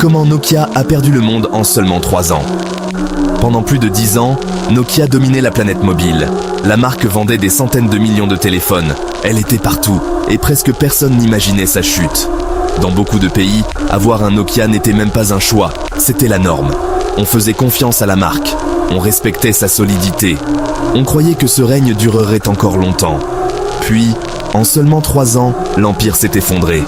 Comment Nokia a perdu le monde en seulement 3 ans. Pendant plus de 10 ans, Nokia dominait la planète mobile. La marque vendait des centaines de millions de téléphones. Elle était partout et presque personne n'imaginait sa chute. Dans beaucoup de pays, avoir un Nokia n'était même pas un choix, c'était la norme. On faisait confiance à la marque, on respectait sa solidité. On croyait que ce règne durerait encore longtemps. Puis, en seulement 3 ans, l'empire s'est effondré.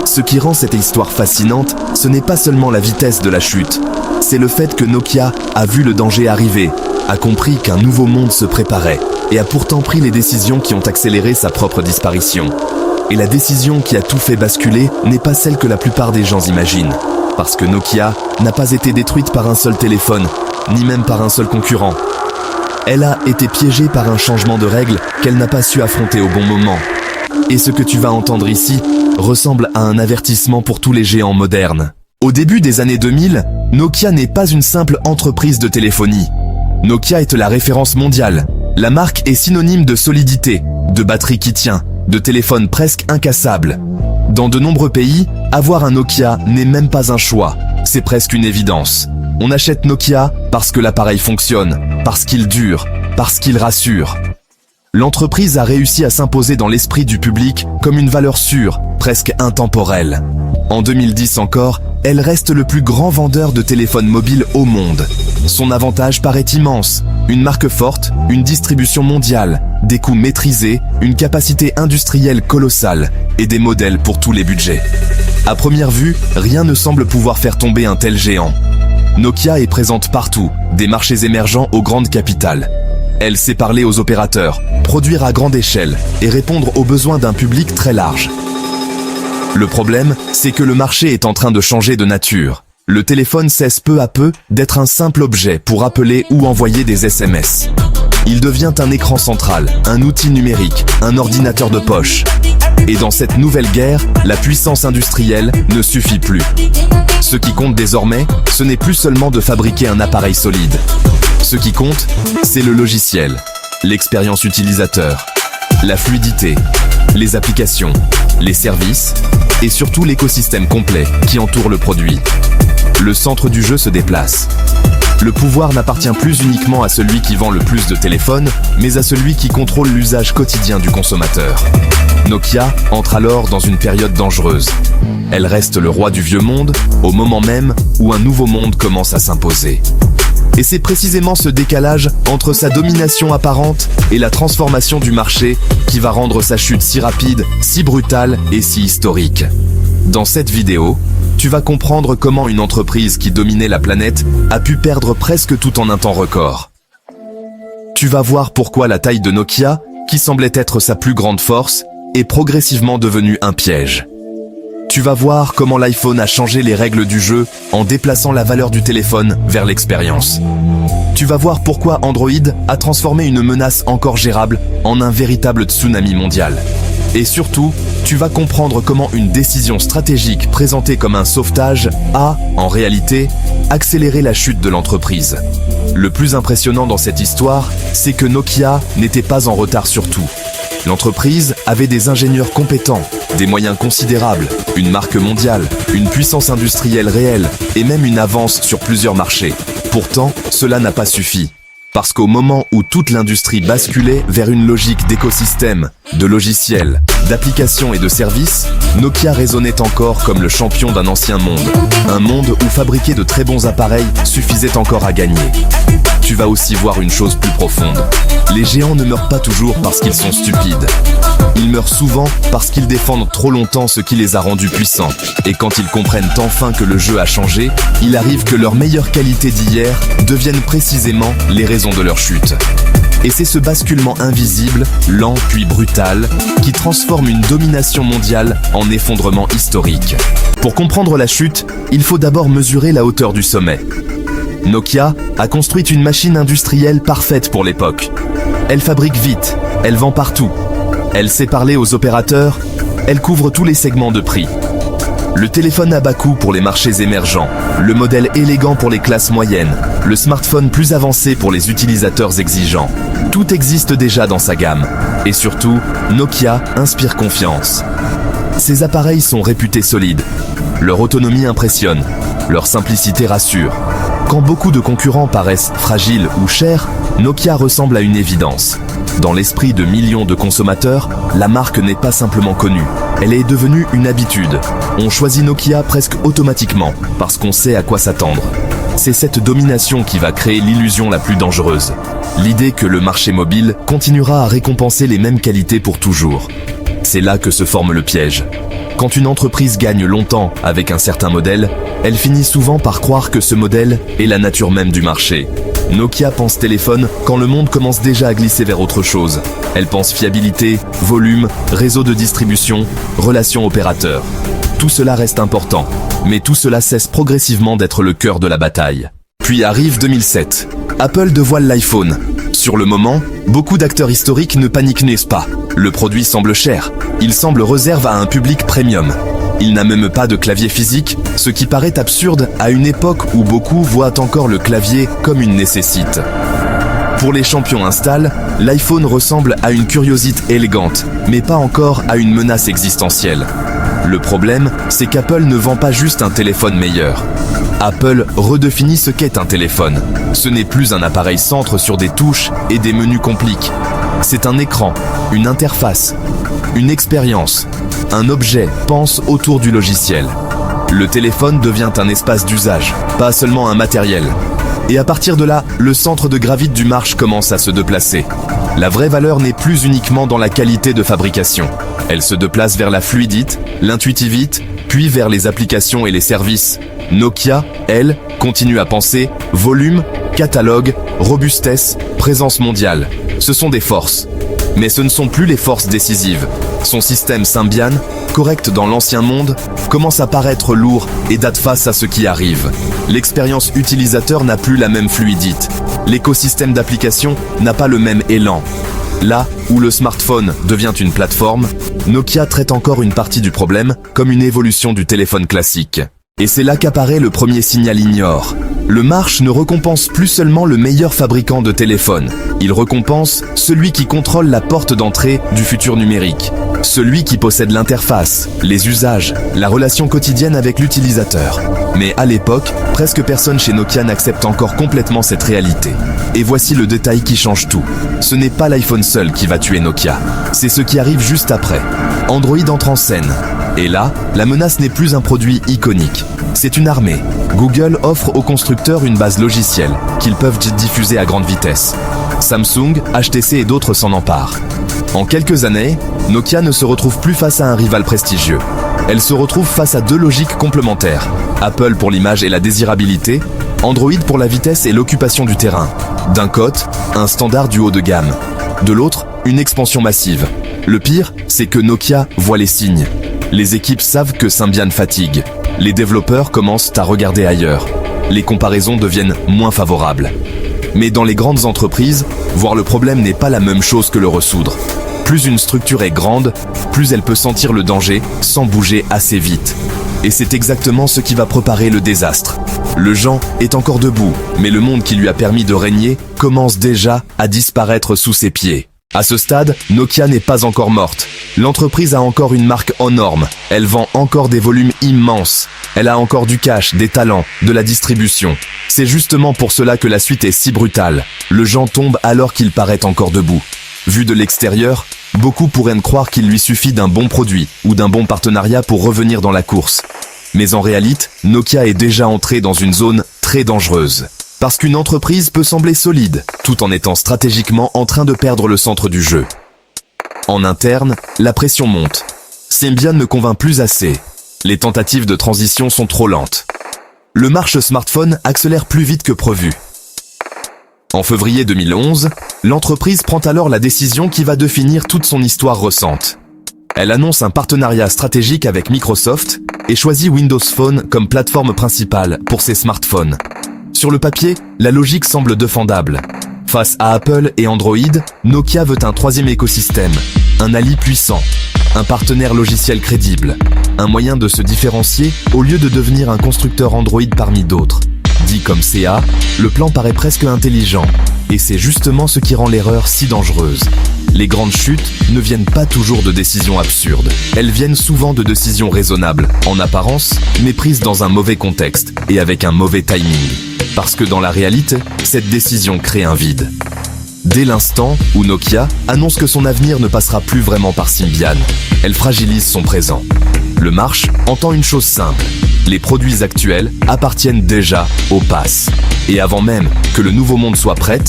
Ce qui rend cette histoire fascinante, ce n'est pas seulement la vitesse de la chute, c'est le fait que Nokia a vu le danger arriver, a compris qu'un nouveau monde se préparait et a pourtant pris les décisions qui ont accéléré sa propre disparition. Et la décision qui a tout fait basculer n'est pas celle que la plupart des gens imaginent, parce que Nokia n'a pas été détruite par un seul téléphone, ni même par un seul concurrent. Elle a été piégée par un changement de règles qu'elle n'a pas su affronter au bon moment. Et ce que tu vas entendre ici ressemble à un avertissement pour tous les géants modernes. Au début des années 2000, Nokia n'est pas une simple entreprise de téléphonie. Nokia est la référence mondiale. La marque est synonyme de solidité, de batterie qui tient, de téléphone presque incassable. Dans de nombreux pays, avoir un Nokia n'est même pas un choix, c'est presque une évidence. On achète Nokia parce que l'appareil fonctionne, parce qu'il dure, parce qu'il rassure. L'entreprise a réussi à s'imposer dans l'esprit du public comme une valeur sûre, presque intemporelle. En 2010 encore, elle reste le plus grand vendeur de téléphones mobiles au monde. Son avantage paraît immense. Une marque forte, une distribution mondiale, des coûts maîtrisés, une capacité industrielle colossale et des modèles pour tous les budgets. À première vue, rien ne semble pouvoir faire tomber un tel géant. Nokia est présente partout, des marchés émergents aux grandes capitales. Elle sait parler aux opérateurs, produire à grande échelle et répondre aux besoins d'un public très large. Le problème, c'est que le marché est en train de changer de nature. Le téléphone cesse peu à peu d'être un simple objet pour appeler ou envoyer des SMS. Il devient un écran central, un outil numérique, un ordinateur de poche. Et dans cette nouvelle guerre, la puissance industrielle ne suffit plus. Ce qui compte désormais, ce n'est plus seulement de fabriquer un appareil solide. Ce qui compte, c'est le logiciel, l'expérience utilisateur, la fluidité, les applications, les services et surtout l'écosystème complet qui entoure le produit. Le centre du jeu se déplace. Le pouvoir n'appartient plus uniquement à celui qui vend le plus de téléphones, mais à celui qui contrôle l'usage quotidien du consommateur. Nokia entre alors dans une période dangereuse. Elle reste le roi du vieux monde, au moment même où un nouveau monde commence à s'imposer. Et c'est précisément ce décalage entre sa domination apparente et la transformation du marché qui va rendre sa chute si rapide, si brutale et si historique. Dans cette vidéo, tu vas comprendre comment une entreprise qui dominait la planète a pu perdre presque tout en un temps record. Tu vas voir pourquoi la taille de Nokia, qui semblait être sa plus grande force, est progressivement devenue un piège. Tu vas voir comment l'iPhone a changé les règles du jeu en déplaçant la valeur du téléphone vers l'expérience. Tu vas voir pourquoi Android a transformé une menace encore gérable en un véritable tsunami mondial. Et surtout, tu vas comprendre comment une décision stratégique présentée comme un sauvetage a, en réalité, accéléré la chute de l'entreprise. Le plus impressionnant dans cette histoire, c'est que Nokia n'était pas en retard sur tout. L'entreprise avait des ingénieurs compétents, des moyens considérables, une marque mondiale, une puissance industrielle réelle et même une avance sur plusieurs marchés. Pourtant, cela n'a pas suffi. Parce qu'au moment où toute l'industrie basculait vers une logique d'écosystème, de logiciels, d'applications et de services, Nokia résonnait encore comme le champion d'un ancien monde. Un monde où fabriquer de très bons appareils suffisait encore à gagner. Tu vas aussi voir une chose plus profonde. Les géants ne meurent pas toujours parce qu'ils sont stupides. Ils meurent souvent parce qu'ils défendent trop longtemps ce qui les a rendus puissants. Et quand ils comprennent enfin que le jeu a changé, il arrive que leurs meilleures qualités d'hier deviennent précisément les raisons de leur chute. Et c'est ce basculement invisible, lent puis brutal, qui transforme une domination mondiale en effondrement historique. Pour comprendre la chute, il faut d'abord mesurer la hauteur du sommet. Nokia a construit une machine industrielle parfaite pour l'époque. Elle fabrique vite, elle vend partout. Elle sait parler aux opérateurs, elle couvre tous les segments de prix. Le téléphone à bas coût pour les marchés émergents, le modèle élégant pour les classes moyennes, le smartphone plus avancé pour les utilisateurs exigeants. Tout existe déjà dans sa gamme. Et surtout, Nokia inspire confiance. Ces appareils sont réputés solides. Leur autonomie impressionne. Leur simplicité rassure. Quand beaucoup de concurrents paraissent fragiles ou chers, Nokia ressemble à une évidence. Dans l'esprit de millions de consommateurs, la marque n'est pas simplement connue. Elle est devenue une habitude. On choisit Nokia presque automatiquement, parce qu'on sait à quoi s'attendre. C'est cette domination qui va créer l'illusion la plus dangereuse. L'idée que le marché mobile continuera à récompenser les mêmes qualités pour toujours. C'est là que se forme le piège. Quand une entreprise gagne longtemps avec un certain modèle, elle finit souvent par croire que ce modèle est la nature même du marché. Nokia pense téléphone quand le monde commence déjà à glisser vers autre chose. Elle pense fiabilité, volume, réseau de distribution, relations opérateurs. Tout cela reste important, mais tout cela cesse progressivement d'être le cœur de la bataille. Puis arrive 2007. Apple dévoile l'iPhone. Sur le moment, beaucoup d'acteurs historiques ne paniquent pas. Le produit semble cher. Il semble réservé à un public premium. Il n'a même pas de clavier physique, ce qui paraît absurde à une époque où beaucoup voient encore le clavier comme une nécessité. Pour les champions installés, l'iPhone ressemble à une curiosité élégante, mais pas encore à une menace existentielle. Le problème, c'est qu'Apple ne vend pas juste un téléphone meilleur. Apple redéfinit ce qu'est un téléphone. Ce n'est plus un appareil centre sur des touches et des menus compliqués. C'est un écran, une interface, une expérience. Un objet pense autour du logiciel. Le téléphone devient un espace d'usage, pas seulement un matériel. Et à partir de là, le centre de gravité du marché commence à se déplacer. La vraie valeur n'est plus uniquement dans la qualité de fabrication. Elle se déplace vers la fluidité, l'intuitivité, puis vers les applications et les services. Nokia, elle, continue à penser volume, catalogue, robustesse, présence mondiale. Ce sont des forces. Mais ce ne sont plus les forces décisives. Son système Symbian, correct dans l'ancien monde, commence à paraître lourd et date face à ce qui arrive. L'expérience utilisateur n'a plus la même fluidité. L'écosystème d'application n'a pas le même élan. Là où le smartphone devient une plateforme, Nokia traite encore une partie du problème comme une évolution du téléphone classique. Et c'est là qu'apparaît le premier signal ignore. Le marché ne récompense plus seulement le meilleur fabricant de téléphone. Il récompense celui qui contrôle la porte d'entrée du futur numérique. Celui qui possède l'interface, les usages, la relation quotidienne avec l'utilisateur. Mais à l'époque, presque personne chez Nokia n'accepte encore complètement cette réalité. Et voici le détail qui change tout. Ce n'est pas l'iPhone seul qui va tuer Nokia. C'est ce qui arrive juste après. Android entre en scène. Et là, la menace n'est plus un produit iconique. C'est une armée. Google offre aux constructeurs une base logicielle qu'ils peuvent diffuser à grande vitesse. Samsung, HTC et d'autres s'en emparent. En quelques années, Nokia ne se retrouve plus face à un rival prestigieux. Elle se retrouve face à deux logiques complémentaires. Apple pour l'image et la désirabilité, Android pour la vitesse et l'occupation du terrain. D'un côté, un standard du haut de gamme. De l'autre, une expansion massive. Le pire, c'est que Nokia voit les signes. Les équipes savent que Symbian fatigue. Les développeurs commencent à regarder ailleurs. Les comparaisons deviennent moins favorables. Mais dans les grandes entreprises, voir le problème n'est pas la même chose que le ressoudre. Plus une structure est grande, plus elle peut sentir le danger sans bouger assez vite. Et c'est exactement ce qui va préparer le désastre. Le Jean est encore debout, mais le monde qui lui a permis de régner commence déjà à disparaître sous ses pieds. À ce stade, Nokia n'est pas encore morte. L'entreprise a encore une marque en norme. Elle vend encore des volumes immenses. Elle a encore du cash, des talents, de la distribution. C'est justement pour cela que la suite est si brutale. Le Jean tombe alors qu'il paraît encore debout. Vu de l'extérieur, beaucoup pourraient croire qu'il lui suffit d'un bon produit ou d'un bon partenariat pour revenir dans la course. Mais en réalité, Nokia est déjà entré dans une zone très dangereuse. Parce qu'une entreprise peut sembler solide, tout en étant stratégiquement en train de perdre le centre du jeu. En interne, la pression monte. Symbian ne convainc plus assez. Les tentatives de transition sont trop lentes. Le marché smartphone accélère plus vite que prévu. En février 2011, l'entreprise prend alors la décision qui va définir toute son histoire récente. Elle annonce un partenariat stratégique avec Microsoft et choisit Windows Phone comme plateforme principale pour ses smartphones. Sur le papier, la logique semble défendable. Face à Apple et Android, Nokia veut un troisième écosystème, un allié puissant, un partenaire logiciel crédible, un moyen de se différencier au lieu de devenir un constructeur Android parmi d'autres. Dit comme CA, le plan paraît presque intelligent, et c'est justement ce qui rend l'erreur si dangereuse. Les grandes chutes ne viennent pas toujours de décisions absurdes. Elles viennent souvent de décisions raisonnables, en apparence, mais prises dans un mauvais contexte et avec un mauvais timing. Parce que dans la réalité, cette décision crée un vide. Dès l'instant où Nokia annonce que son avenir ne passera plus vraiment par Symbian, elle fragilise son présent. Le marché entend une chose simple. Les produits actuels appartiennent déjà au pass. Et avant même que le nouveau monde soit prêt,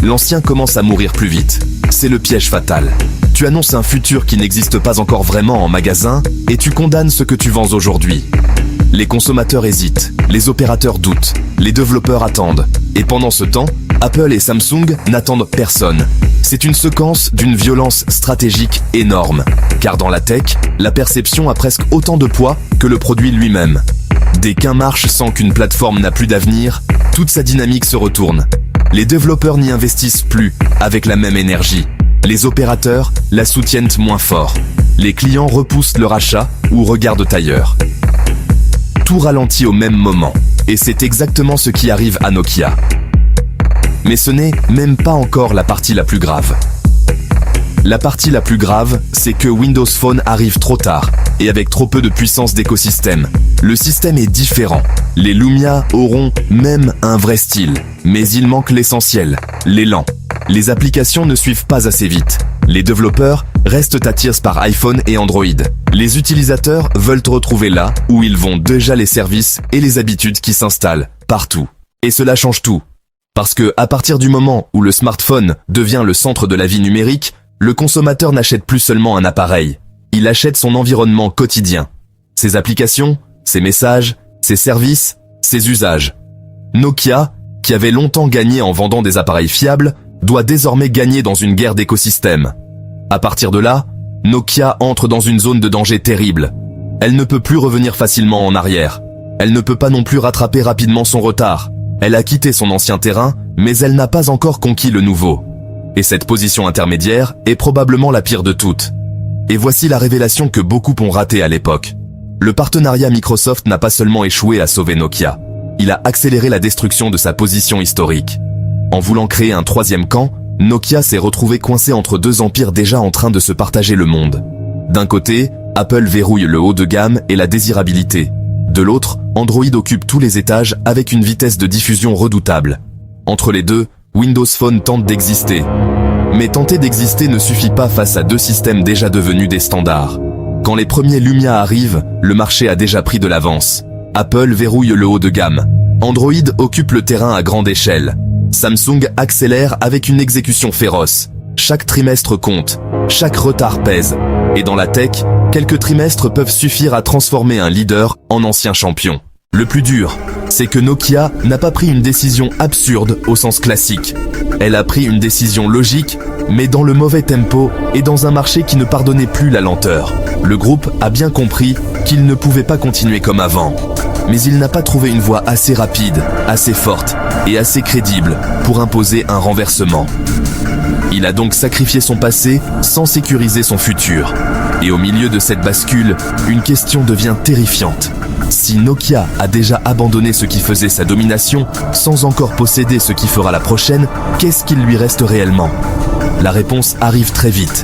l'ancien commence à mourir plus vite. C'est le piège fatal. Tu annonces un futur qui n'existe pas encore vraiment en magasin et tu condamnes ce que tu vends aujourd'hui. Les consommateurs hésitent, les opérateurs doutent, les développeurs attendent. Et pendant ce temps, Apple et Samsung n'attendent personne. C'est une séquence d'une violence stratégique énorme. Car dans la tech, la perception a presque autant de poids que le produit lui-même. Dès qu'un marche sent qu'une plateforme n'a plus d'avenir, toute sa dynamique se retourne. Les développeurs n'y investissent plus avec la même énergie. Les opérateurs la soutiennent moins fort. Les clients repoussent leur achat ou regardent ailleurs. Tout ralentit au même moment. Et c'est exactement ce qui arrive à Nokia. Mais ce n'est même pas encore la partie la plus grave. La partie la plus grave, c'est que Windows Phone arrive trop tard et avec trop peu de puissance d'écosystème. Le système est différent. Les Lumia auront même un vrai style, mais il manque l'essentiel, l'élan. Les applications ne suivent pas assez vite. Les développeurs restent attirés par iPhone et Android. Les utilisateurs veulent retrouver là où ils vont déjà les services et les habitudes qui s'installent partout. Et cela change tout. Parce que à partir du moment où le smartphone devient le centre de la vie numérique, le consommateur n'achète plus seulement un appareil. Il achète son environnement quotidien. Ses applications, ses messages, ses services, ses usages. Nokia, qui avait longtemps gagné en vendant des appareils fiables, doit désormais gagner dans une guerre d'écosystème. À partir de là, Nokia entre dans une zone de danger terrible. Elle ne peut plus revenir facilement en arrière. Elle ne peut pas non plus rattraper rapidement son retard. Elle a quitté son ancien terrain, mais elle n'a pas encore conquis le nouveau. Et cette position intermédiaire est probablement la pire de toutes. Et voici la révélation que beaucoup ont ratée à l'époque. Le partenariat Microsoft n'a pas seulement échoué à sauver Nokia, il a accéléré la destruction de sa position historique. En voulant créer un troisième camp, Nokia s'est retrouvé coincé entre deux empires déjà en train de se partager le monde. D'un côté, Apple verrouille le haut de gamme et la désirabilité. De l'autre, Android occupe tous les étages avec une vitesse de diffusion redoutable. Entre les deux, Windows Phone tente d'exister. Mais tenter d'exister ne suffit pas face à deux systèmes déjà devenus des standards. Quand les premiers Lumia arrivent, le marché a déjà pris de l'avance. Apple verrouille le haut de gamme. Android occupe le terrain à grande échelle. Samsung accélère avec une exécution féroce. Chaque trimestre compte, chaque retard pèse. Et dans la tech, quelques trimestres peuvent suffire à transformer un leader en ancien champion. Le plus dur, c'est que Nokia n'a pas pris une décision absurde au sens classique. Elle a pris une décision logique, mais dans le mauvais tempo et dans un marché qui ne pardonnait plus la lenteur. Le groupe a bien compris qu'il ne pouvait pas continuer comme avant. Mais il n'a pas trouvé une voie assez rapide, assez forte et assez crédible pour imposer un renversement. Il a donc sacrifié son passé sans sécuriser son futur. Et au milieu de cette bascule, une question devient terrifiante. Si Nokia a déjà abandonné ce qui faisait sa domination, sans encore posséder ce qui fera la prochaine, qu'est-ce qu'il lui reste réellement? La réponse arrive très vite.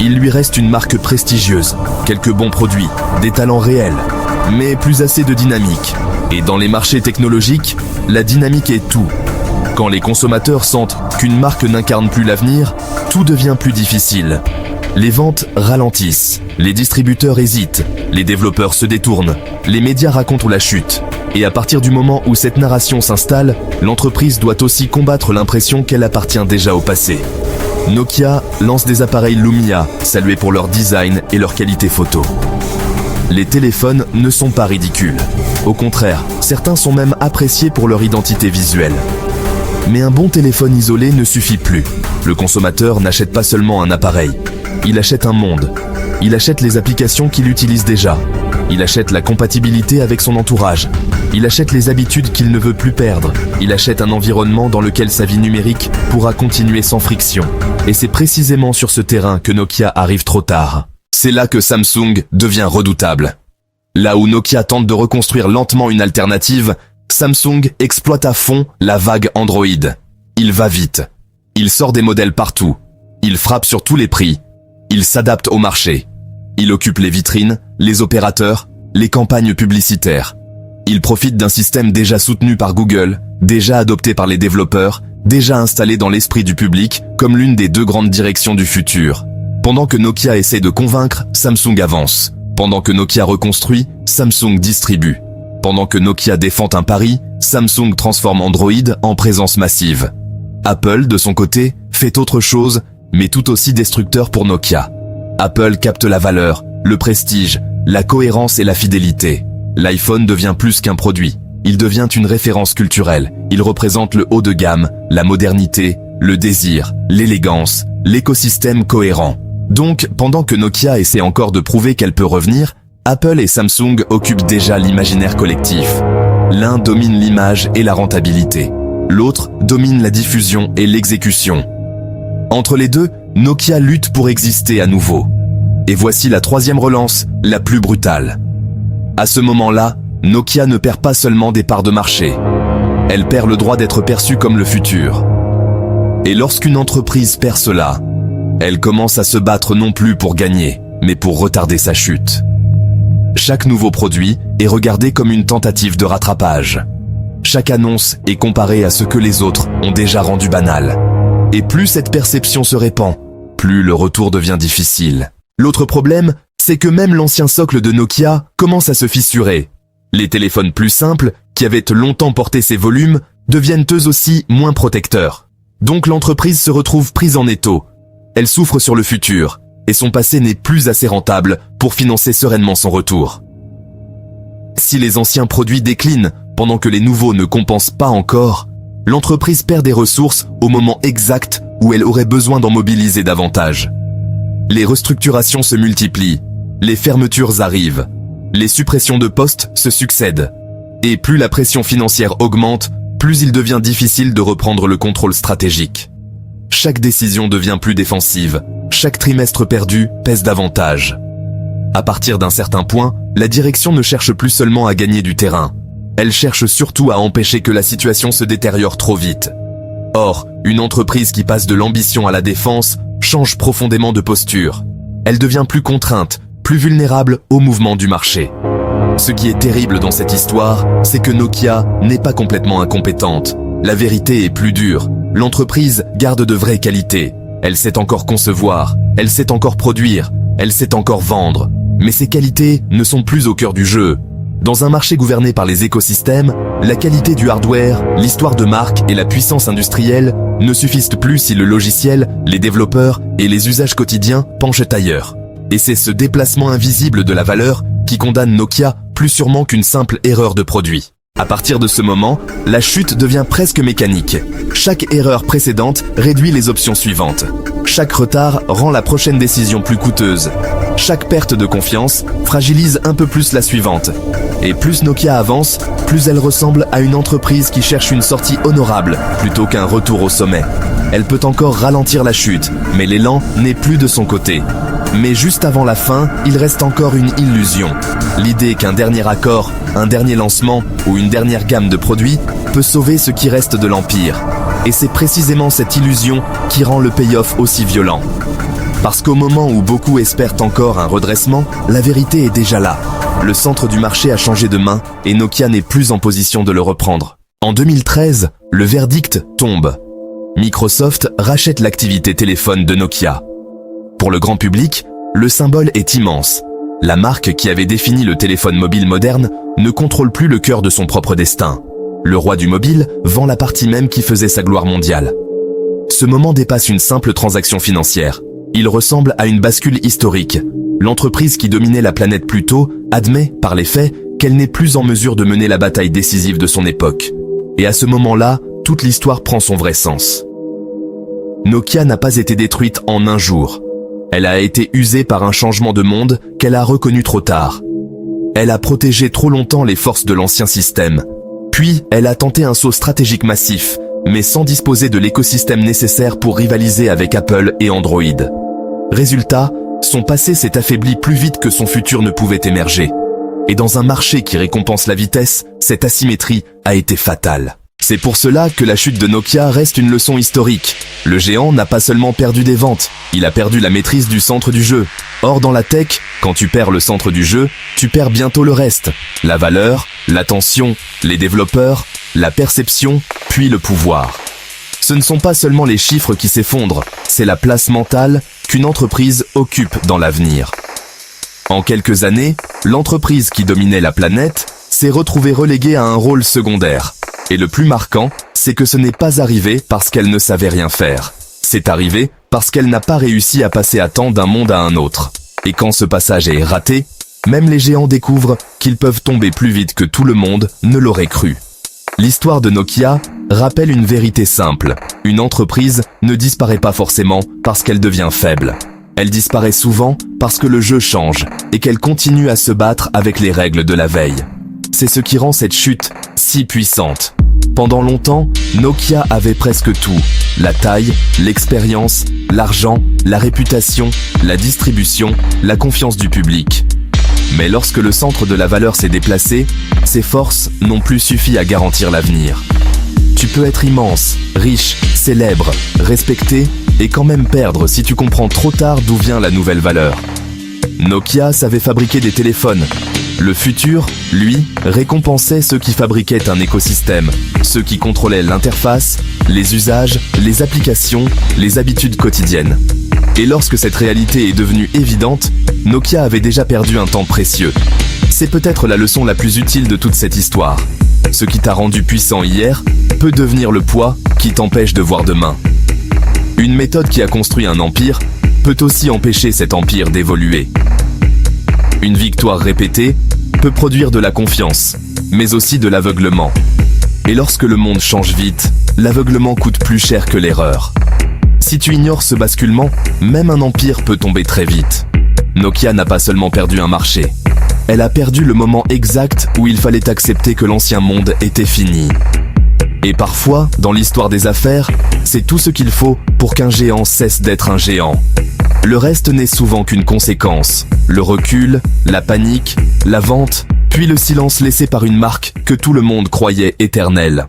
Il lui reste une marque prestigieuse, quelques bons produits, des talents réels, mais plus assez de dynamique. Et dans les marchés technologiques, la dynamique est tout. Quand les consommateurs sentent qu'une marque n'incarne plus l'avenir, tout devient plus difficile. Les ventes ralentissent, les distributeurs hésitent, les développeurs se détournent, les médias racontent la chute. Et à partir du moment où cette narration s'installe, l'entreprise doit aussi combattre l'impression qu'elle appartient déjà au passé. Nokia lance des appareils Lumia, salués pour leur design et leur qualité photo. Les téléphones ne sont pas ridicules. Au contraire, certains sont même appréciés pour leur identité visuelle. Mais un bon téléphone isolé ne suffit plus. Le consommateur n'achète pas seulement un appareil. Il achète un monde. Il achète les applications qu'il utilise déjà. Il achète la compatibilité avec son entourage. Il achète les habitudes qu'il ne veut plus perdre. Il achète un environnement dans lequel sa vie numérique pourra continuer sans friction. Et c'est précisément sur ce terrain que Nokia arrive trop tard. C'est là que Samsung devient redoutable. Là où Nokia tente de reconstruire lentement une alternative, Samsung exploite à fond la vague Android. Il va vite. Il sort des modèles partout. Il frappe sur tous les prix. Il s'adapte au marché. Il occupe les vitrines, les opérateurs, les campagnes publicitaires. Il profite d'un système déjà soutenu par Google, déjà adopté par les développeurs, déjà installé dans l'esprit du public comme l'une des deux grandes directions du futur. Pendant que Nokia essaie de convaincre, Samsung avance. Pendant que Nokia reconstruit, Samsung distribue. Pendant que Nokia défend un pari, Samsung transforme Android en présence massive. Apple, de son côté, fait autre chose, mais tout aussi destructeur pour Nokia. Apple capte la valeur, le prestige, la cohérence et la fidélité. L'iPhone devient plus qu'un produit. Il devient une référence culturelle. Il représente le haut de gamme, la modernité, le désir, l'élégance, l'écosystème cohérent. Donc, pendant que Nokia essaie encore de prouver qu'elle peut revenir, Apple et Samsung occupent déjà l'imaginaire collectif. L'un domine l'image et la rentabilité. L'autre domine la diffusion et l'exécution. Entre les deux, Nokia lutte pour exister à nouveau. Et voici la troisième relance, la plus brutale. À ce moment-là, Nokia ne perd pas seulement des parts de marché. Elle perd le droit d'être perçue comme le futur. Et lorsqu'une entreprise perd cela, elle commence à se battre non plus pour gagner, mais pour retarder sa chute. Chaque nouveau produit est regardé comme une tentative de rattrapage. Chaque annonce est comparée à ce que les autres ont déjà rendu banal. Et plus cette perception se répand, plus le retour devient difficile. L'autre problème, c'est que même l'ancien socle de Nokia commence à se fissurer. Les téléphones plus simples, qui avaient longtemps porté ces volumes, deviennent eux aussi moins protecteurs. Donc l'entreprise se retrouve prise en étau. Elle souffre sur le futur, et son passé n'est plus assez rentable pour financer sereinement son retour. Si les anciens produits déclinent pendant que les nouveaux ne compensent pas encore, l'entreprise perd des ressources au moment exact où elle aurait besoin d'en mobiliser davantage. Les restructurations se multiplient, les fermetures arrivent, les suppressions de postes se succèdent. Et plus la pression financière augmente, plus il devient difficile de reprendre le contrôle stratégique. Chaque décision devient plus défensive, chaque trimestre perdu pèse davantage. À partir d'un certain point, la direction ne cherche plus seulement à gagner du terrain. Elle cherche surtout à empêcher que la situation se détériore trop vite. Or, une entreprise qui passe de l'ambition à la défense change profondément de posture. Elle devient plus contrainte, plus vulnérable au mouvement du marché. Ce qui est terrible dans cette histoire, c'est que Nokia n'est pas complètement incompétente. La vérité est plus dure. L'entreprise garde de vraies qualités. Elle sait encore concevoir, elle sait encore produire, elle sait encore vendre. Mais ces qualités ne sont plus au cœur du jeu. Dans un marché gouverné par les écosystèmes, la qualité du hardware, l'histoire de marque et la puissance industrielle ne suffisent plus si le logiciel, les développeurs et les usages quotidiens penchent ailleurs. Et c'est ce déplacement invisible de la valeur qui condamne Nokia plus sûrement qu'une simple erreur de produit. À partir de ce moment, la chute devient presque mécanique. Chaque erreur précédente réduit les options suivantes. Chaque retard rend la prochaine décision plus coûteuse. Chaque perte de confiance fragilise un peu plus la suivante. Et plus Nokia avance, plus elle ressemble à une entreprise qui cherche une sortie honorable plutôt qu'un retour au sommet. Elle peut encore ralentir la chute, mais l'élan n'est plus de son côté. Mais juste avant la fin, il reste encore une illusion. L'idée qu'un dernier accord, un dernier lancement ou une dernière gamme de produits peut sauver ce qui reste de l'empire. Et c'est précisément cette illusion qui rend le payoff aussi violent. Parce qu'au moment où beaucoup espèrent encore un redressement, la vérité est déjà là. Le centre du marché a changé de main et Nokia n'est plus en position de le reprendre. En 2013, le verdict tombe. Microsoft rachète l'activité téléphone de Nokia. Pour le grand public, le symbole est immense. La marque qui avait défini le téléphone mobile moderne ne contrôle plus le cœur de son propre destin. Le roi du mobile vend la partie même qui faisait sa gloire mondiale. Ce moment dépasse une simple transaction financière. Il ressemble à une bascule historique. L'entreprise qui dominait la planète plus tôt admet, par les faits, qu'elle n'est plus en mesure de mener la bataille décisive de son époque. Et à ce moment-là, toute l'histoire prend son vrai sens. Nokia n'a pas été détruite en un jour. Elle a été usée par un changement de monde qu'elle a reconnu trop tard. Elle a protégé trop longtemps les forces de l'ancien système. Puis, elle a tenté un saut stratégique massif, mais sans disposer de l'écosystème nécessaire pour rivaliser avec Apple et Android. Résultat, son passé s'est affaibli plus vite que son futur ne pouvait émerger. Et dans un marché qui récompense la vitesse, cette asymétrie a été fatale. C'est pour cela que la chute de Nokia reste une leçon historique. Le géant n'a pas seulement perdu des ventes, il a perdu la maîtrise du centre du jeu. Or dans la tech, quand tu perds le centre du jeu, tu perds bientôt le reste. La valeur, l'attention, les développeurs, la perception, puis le pouvoir. Ce ne sont pas seulement les chiffres qui s'effondrent, c'est la place mentale qu'une entreprise occupe dans l'avenir. En quelques années, l'entreprise qui dominait la planète s'est retrouvée reléguée à un rôle secondaire. Et le plus marquant, c'est que ce n'est pas arrivé parce qu'elle ne savait rien faire. C'est arrivé parce qu'elle n'a pas réussi à passer à temps d'un monde à un autre. Et quand ce passage est raté, même les géants découvrent qu'ils peuvent tomber plus vite que tout le monde ne l'aurait cru. L'histoire de Nokia rappelle une vérité simple. Une entreprise ne disparaît pas forcément parce qu'elle devient faible. Elle disparaît souvent parce que le jeu change et qu'elle continue à se battre avec les règles de la veille. C'est ce qui rend cette chute si puissante. Pendant longtemps, Nokia avait presque tout. La taille, l'expérience, l'argent, la réputation, la distribution, la confiance du public. Mais lorsque le centre de la valeur s'est déplacé, ses forces n'ont plus suffi à garantir l'avenir. Tu peux être immense, riche, célèbre, respecté, et quand même perdre si tu comprends trop tard d'où vient la nouvelle valeur. Nokia savait fabriquer des téléphones. Le futur, lui, récompensait ceux qui fabriquaient un écosystème, ceux qui contrôlaient l'interface, les usages, les applications, les habitudes quotidiennes. Et lorsque cette réalité est devenue évidente, Nokia avait déjà perdu un temps précieux. C'est peut-être la leçon la plus utile de toute cette histoire. Ce qui t'a rendu puissant hier peut devenir le poids qui t'empêche de voir demain. Une méthode qui a construit un empire peut aussi empêcher cet empire d'évoluer. Une victoire répétée peut produire de la confiance, mais aussi de l'aveuglement. Et lorsque le monde change vite, l'aveuglement coûte plus cher que l'erreur. Si tu ignores ce basculement, même un empire peut tomber très vite. Nokia n'a pas seulement perdu un marché. Elle a perdu le moment exact où il fallait accepter que l'ancien monde était fini. Et parfois, dans l'histoire des affaires, c'est tout ce qu'il faut pour qu'un géant cesse d'être un géant. Le reste n'est souvent qu'une conséquence. Le recul, la panique, la vente, puis le silence laissé par une marque que tout le monde croyait éternelle.